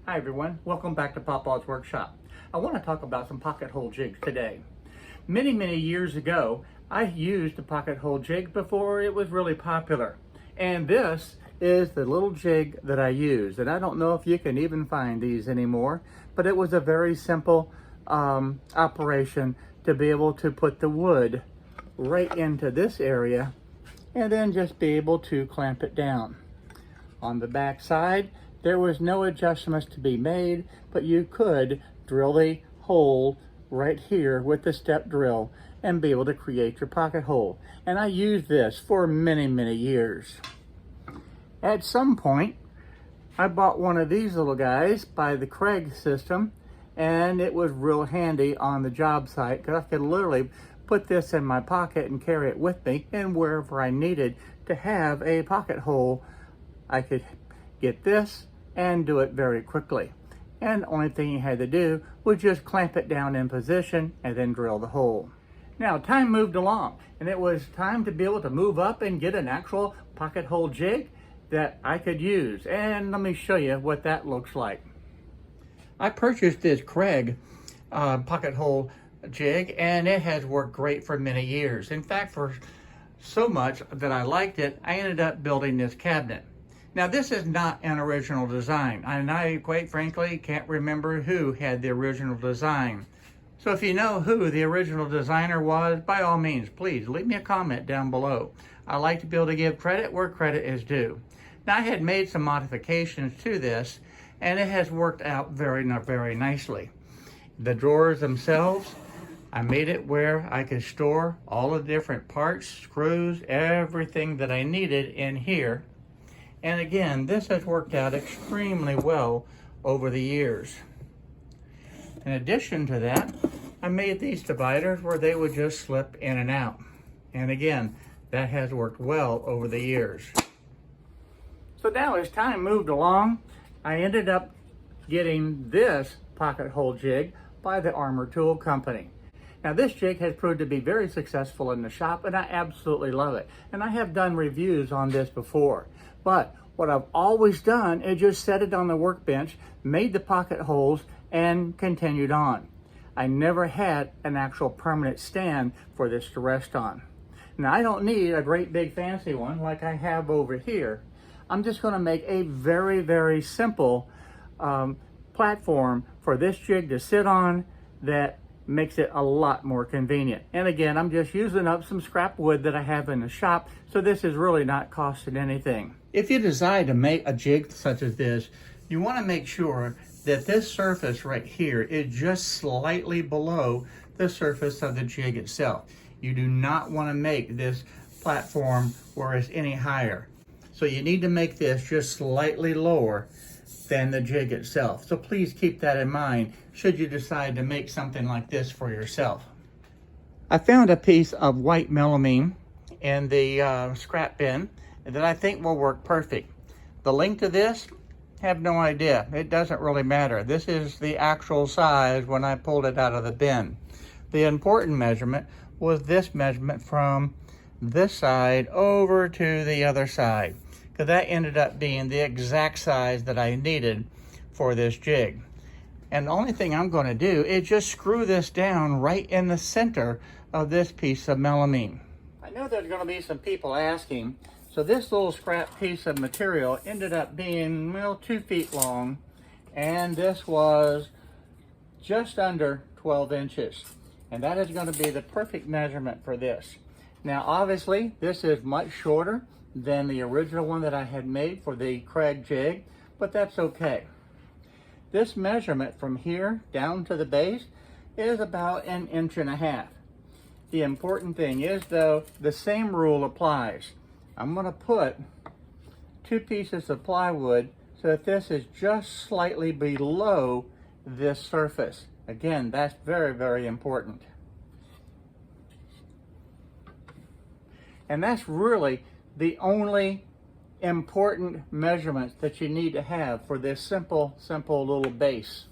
Hi everyone, welcome back to Papa's Workshop. I want to talk about some pocket hole jigs today. Many years ago, I used a pocket hole jig before it was really popular. And this is the little jig that I used. And I don't know if you can even find these anymore, but it was a very simple operation to be able to put the wood right into this area and then just be able to clamp it down. On the back side, there was no adjustments to be made, but you could drill the hole right here with the step drill and be able to create your pocket hole. And I used this for many years. At some point, I bought one of these little guys by the Craig system, and it was real handy on the job site because I could literally put this in my pocket and carry it with me, and wherever I needed to have a pocket hole, I could get this and do it very quickly. And the only thing you had to do was just clamp it down in position and then drill the hole. Now time moved along and it was time to be able to move up and get an actual pocket hole jig that I could use. And let me show you what that looks like. I purchased this Craig pocket hole jig, and it has worked great for many years. In fact, for so much that I liked it, I ended up building this cabinet. Now this is not an original design, and I quite frankly can't remember who had the original design. So if you know who the original designer was, by all means, please leave me a comment down below. I like to be able to give credit where credit is due. Now I had made some modifications to this, and it has worked out very nicely. The drawers themselves, I made it where I could store all the different parts, screws, everything that I needed in here. And again, this has worked out extremely well over the years. In addition to that, I made these dividers where they would just slip in and out. And again, that has worked well over the years. So now as time moved along, I ended up getting this pocket hole jig by the Armor Tool Company. Now this jig has proved to be very successful in the shop, and I absolutely love it. And I have done reviews on this before. But what I've always done is just set it on the workbench, made the pocket holes, and continued on. I never had an actual permanent stand for this to rest on. Now I don't need a great big fancy one like I have over here. I'm just going to make a very simple platform for this jig to sit on that makes it a lot more convenient. And again, I'm just using up some scrap wood that I have in the shop, so this is really not costing anything. If you decide to make a jig such as this, you want to make sure that this surface right here is just slightly below the surface of the jig itself. You do not want to make this platform where it's any higher. So you need to make this just slightly lower than the jig itself. So please keep that in mind should you decide to make something like this for yourself. I found a piece of white melamine in the scrap bin that I think will work perfect. The length of this, have no idea. It doesn't really matter. This is the actual size when I pulled it out of the bin. The important measurement was this measurement from this side over to the other side, because that ended up being the exact size that I needed for this jig. And the only thing I'm going to do is just screw this down right in the center of this piece of melamine. I know there's going to be some people asking, so this little scrap piece of material ended up being, well, 2 feet long, and this was just under 12 inches. And that is going to be the perfect measurement for this. Now obviously this is much shorter than the original one that I had made for the Craig jig, but that's okay. This measurement from here down to the base is about 1.5 inches. The important thing is though, the same rule applies. I'm going to put 2 pieces of plywood so that this is just slightly below this surface. Again, that's very important. And that's really the only important measurements that you need to have for this simple little base.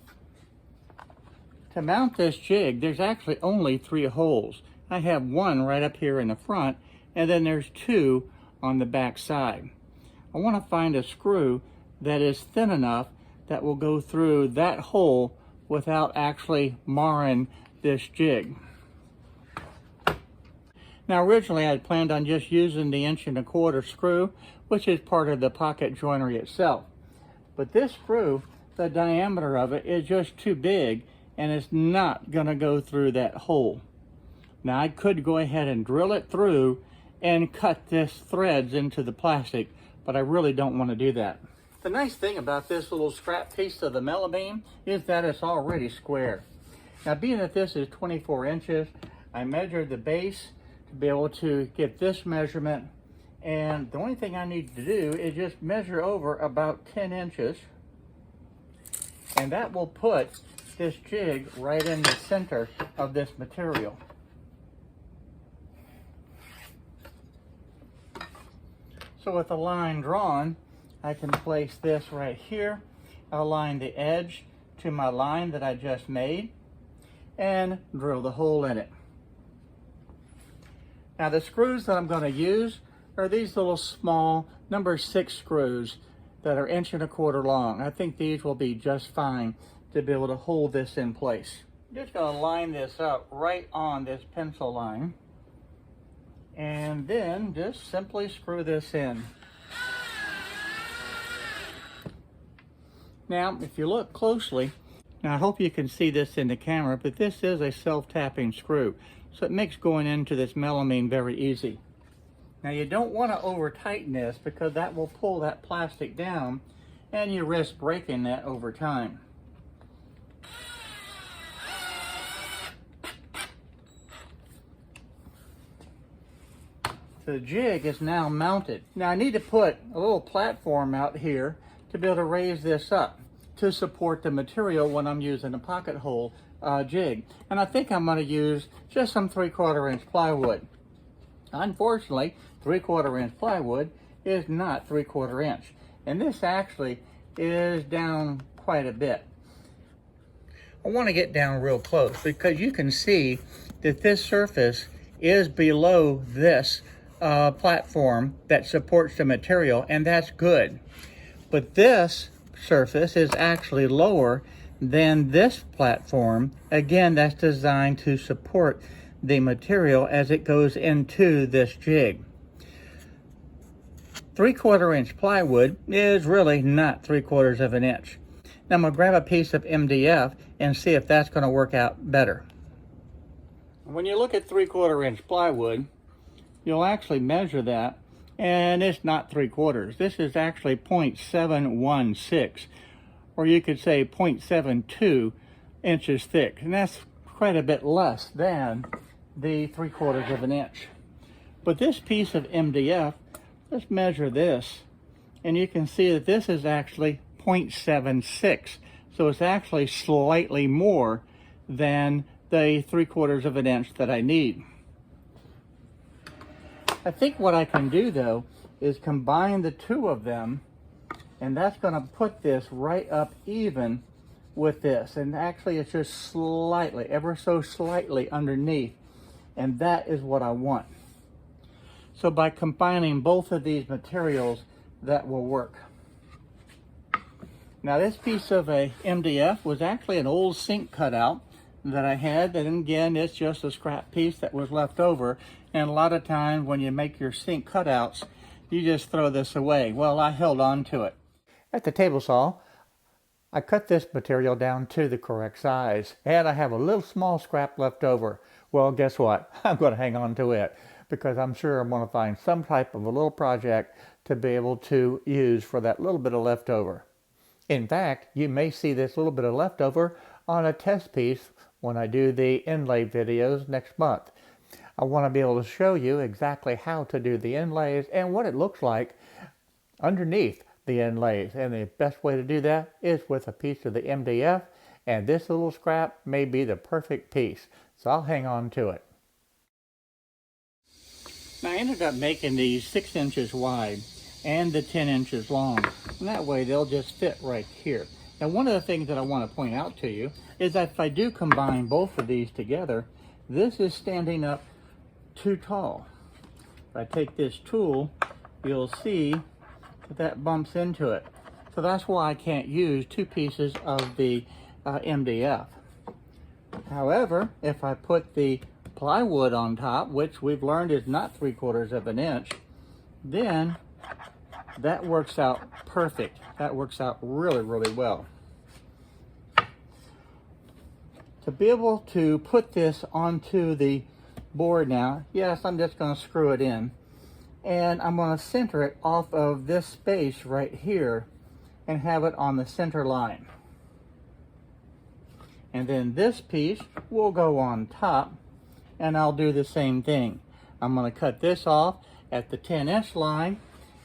To mount this jig, there's actually only 3 holes. I have one right up here in the front, and then there's 2 on the back side. I want to find a screw that is thin enough that will go through that hole without actually marring this jig. Now originally I had planned on just using the 1¼ inch screw, which is part of the pocket joinery itself. But this screw, the diameter of it is just too big and it's not going to go through that hole. Now I could go ahead and drill it through and cut this threads into the plastic, but I really don't want to do that. The nice thing about this little scrap piece of the melamine is that it's already square. Now being that this is 24 inches, I measured the base to be able to get this measurement, and the only thing I need to do is just measure over about 10 inches, and that will put this jig right in the center of this material. So with a line drawn, I can place this right here, align the edge to my line that I just made, and drill the hole in it. Now the screws that I'm going to use are these little small number 6 screws that are 1¼ inch long. I think these will be just fine to be able to hold this in place. I'm just going to line this up right on this pencil line, and then just simply screw this in. Now if you look closely, now I hope you can see this in the camera, but this is a self-tapping screw, so it makes going into this melamine very easy. Now you don't want to over tighten this because that will pull that plastic down and you risk breaking that over time. The jig is now mounted. Now I need to put a little platform out here to be able to raise this up to support the material when I'm using a pocket hole jig. And I think I'm going to use just some 3/4 inch plywood. Unfortunately, 3/4 inch plywood is not 3/4 inch. And this actually is down quite a bit. I want to get down real close because you can see that this surface is below this platform that supports the material, and that's good. But this surface is actually lower than this platform. Again, that's designed to support the material as it goes into this jig. 3/4 inch plywood is really not 3/4 of an inch. Now I'm going to grab a piece of MDF and see if that's going to work out better. When you look at 3/4 inch plywood, you'll actually measure that, and it's not 3/4. This is actually 0.716, or you could say 0.72 inches thick, and that's quite a bit less than the 3/4 of an inch. But this piece of MDF, let's measure this, and you can see that this is actually 0.76, so it's actually slightly more than the 3/4 of an inch that I need. I think what I can do though is combine the two of them, and that's going to put this right up even with this, and actually it's just slightly, ever so slightly underneath, and that is what I want. So by combining both of these materials, that will work. Now this piece of a MDF was actually an old sink cutout that I had, and again it's just a scrap piece that was left over, and a lot of times when you make your sink cutouts you just throw this away. Well, I held on to it. At the table saw, I cut this material down to the correct size, and I have a little small scrap left over. Well, guess what? I'm going to hang on to it because I'm sure I'm going to find some type of a little project to be able to use for that little bit of leftover. In fact, you may see this little bit of leftover on a test piece when I do the inlay videos next month. I want to be able to show you exactly how to do the inlays and what it looks like underneath the inlays. And the best way to do that is with a piece of the MDF, and this little scrap may be the perfect piece. So I'll hang on to it. Now I ended up making these 6 inches wide and the 10 inches long, and that way they'll just fit right here. Now one of the things that I want to point out to you is that if I do combine both of these together, this is standing up too tall. If I take this tool, you'll see that that bumps into it. So that's why I can't use 2 pieces of the MDF. However, if I put the plywood on top, which we've learned is not 3/4 of an inch, then that works out perfect. That works out really, really well. To be able to put this onto the board now, yes, I'm just going to screw it in. And I'm going to center it off of this space right here and have it on the center line. And then this piece will go on top, and I'll do the same thing. I'm going to cut this off at the 10-inch line,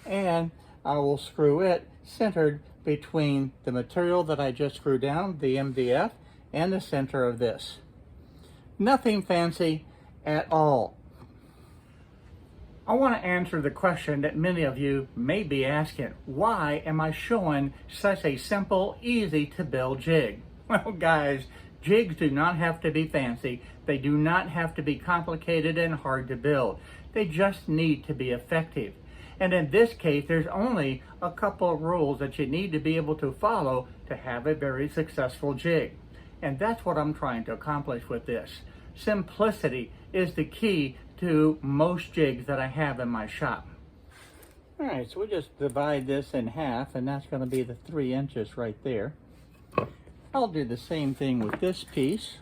and I will screw it centered between the material that I just screwed down, the MDF, and the center of this. Nothing fancy at all. I want to answer the question that many of you may be asking. Why am I showing such a simple, easy to build jig? Well, guys, jigs do not have to be fancy. They do not have to be complicated and hard to build. They just need to be effective. And in this case, there's only a couple of rules that you need to be able to follow to have a very successful jig. And that's what I'm trying to accomplish with this. Simplicity is the key to most jigs that I have in my shop. All right, so we just divide this in half, and that's going to be the 3 inches right there. I'll do the same thing with this piece.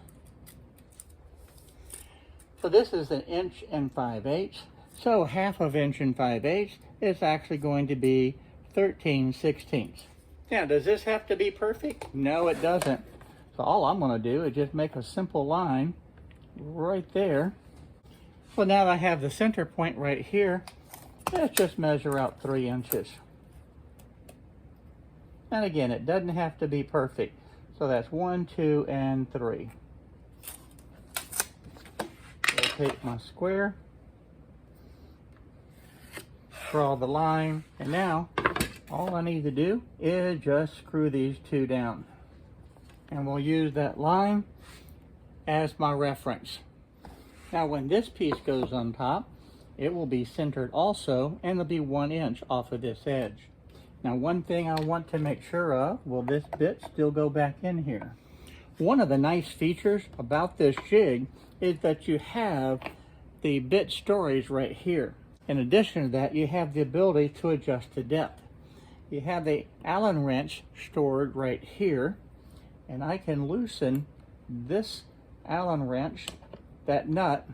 So this is 1 inch and 5/8. So 1/2 inch and 5/8 is actually going to be 13/16. Now, does this have to be perfect? No, it doesn't. So all I'm going to do is just make a simple line right there. Well, now that I have the center point right here, let's just measure out 3 inches. And again, it doesn't have to be perfect. So that's 1, 2, and 3. I'll take my square, draw the line, and now all I need to do is just screw these 2 down. And we'll use that line as my reference. Now when this piece goes on top, it will be centered also, and it'll be 1 inch off of this edge. Now one thing I want to make sure of, will this bit still go back in here? One of the nice features about this jig is that you have the bit storage right here. In addition to that, you have the ability to adjust the depth. You have the Allen wrench stored right here, and I can loosen this Allen wrench, that nut,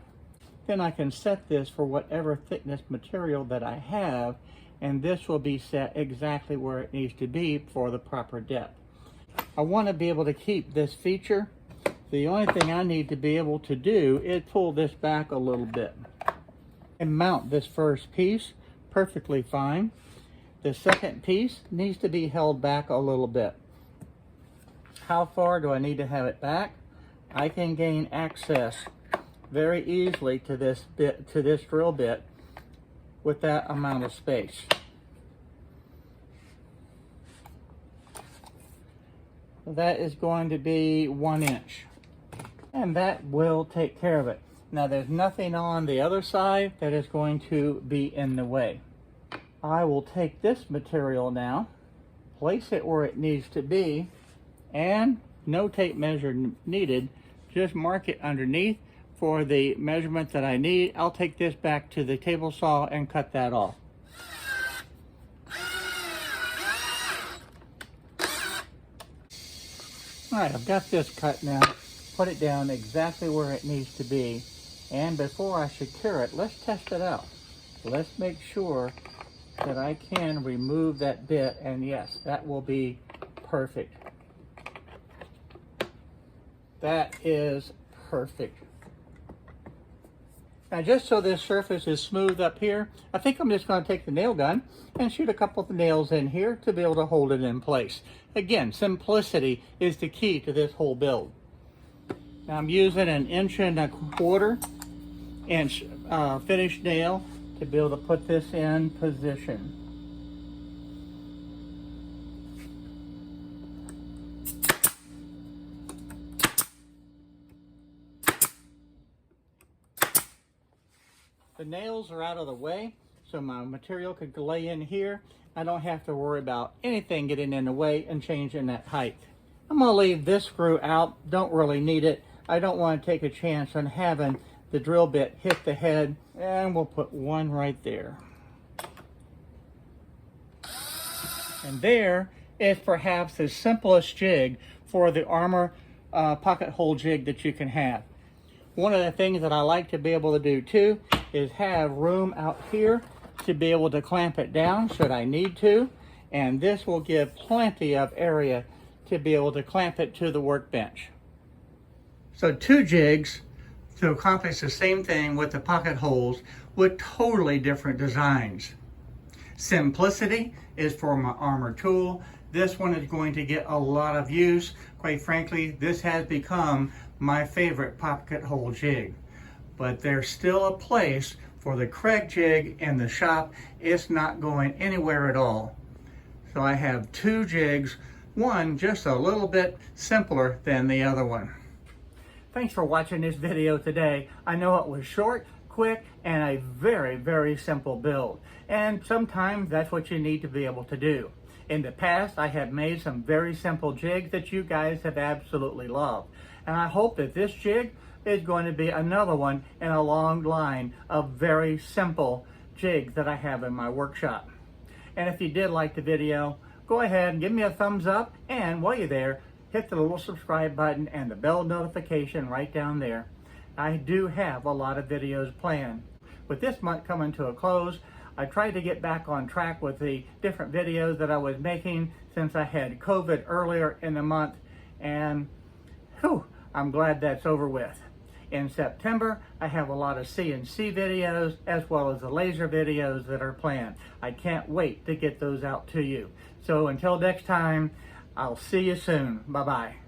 then I can set this for whatever thickness material that I have, and this will be set exactly where it needs to be for the proper depth. I want to be able to keep this feature. The only thing I need to be able to do is pull this back a little bit and mount this first piece perfectly fine. The second piece needs to be held back a little bit. How far do I need to have it back? I can gain access very easily to this bit, to this drill bit, with that amount of space. That is going to be 1 inch, and that will take care of it. Now there's nothing on the other side that is going to be in the way. I will take this material now, place it where it needs to be, and no tape measure needed. Just mark it underneath for the measurement that I need. I'll take this back to the table saw and cut that off. All right, I've got this cut now. Put it down exactly where it needs to be. And before I secure it, let's test it out. Let's make sure that I can remove that bit, and yes, that will be perfect. That is perfect. Now just so this surface is smooth up here, I think I'm just going to take the nail gun and shoot a couple of nails in here to be able to hold it in place. Again, simplicity is the key to this whole build. Now I'm using 1 1/4 inch finished nail to be able to put this in position. The nails are out of the way, so my material could lay in here. I don't have to worry about anything getting in the way and changing that height. I'm going to leave this screw out. Don't really need it. I don't want to take a chance on having the drill bit hit the head, and we'll put one right there. And there is perhaps the simplest jig for the armor pocket hole jig that you can have. One of the things that I like to be able to do too is have room out here to be able to clamp it down should I need to, and this will give plenty of area to be able to clamp it to the workbench. So 2 jigs to accomplish the same thing with the pocket holes with totally different designs. Simplicity is for my armor tool. This one is going to get a lot of use. Quite frankly, this has become my favorite pocket hole jig. But there's still a place for the Craig jig in the shop. It's not going anywhere at all. So I have 2 jigs, one just a little bit simpler than the other one. Thanks for watching this video today. I know it was short, quick, and a very, very simple build. And sometimes that's what you need to be able to do. In the past, I have made some very simple jigs that you guys have absolutely loved. And I hope that this jig is going to be another one in a long line of very simple jigs that I have in my workshop. And if you did like the video, go ahead and give me a thumbs up, and while you're there, hit the little subscribe button and the bell notification right down there. I do have a lot of videos planned. With this month coming to a close, I tried to get back on track with the different videos that I was making since I had COVID earlier in the month, and I'm glad that's over with. In September, I have a lot of CNC videos as well as the laser videos that are planned. I can't wait to get those out to you. So until next time, I'll see you soon. Bye-bye.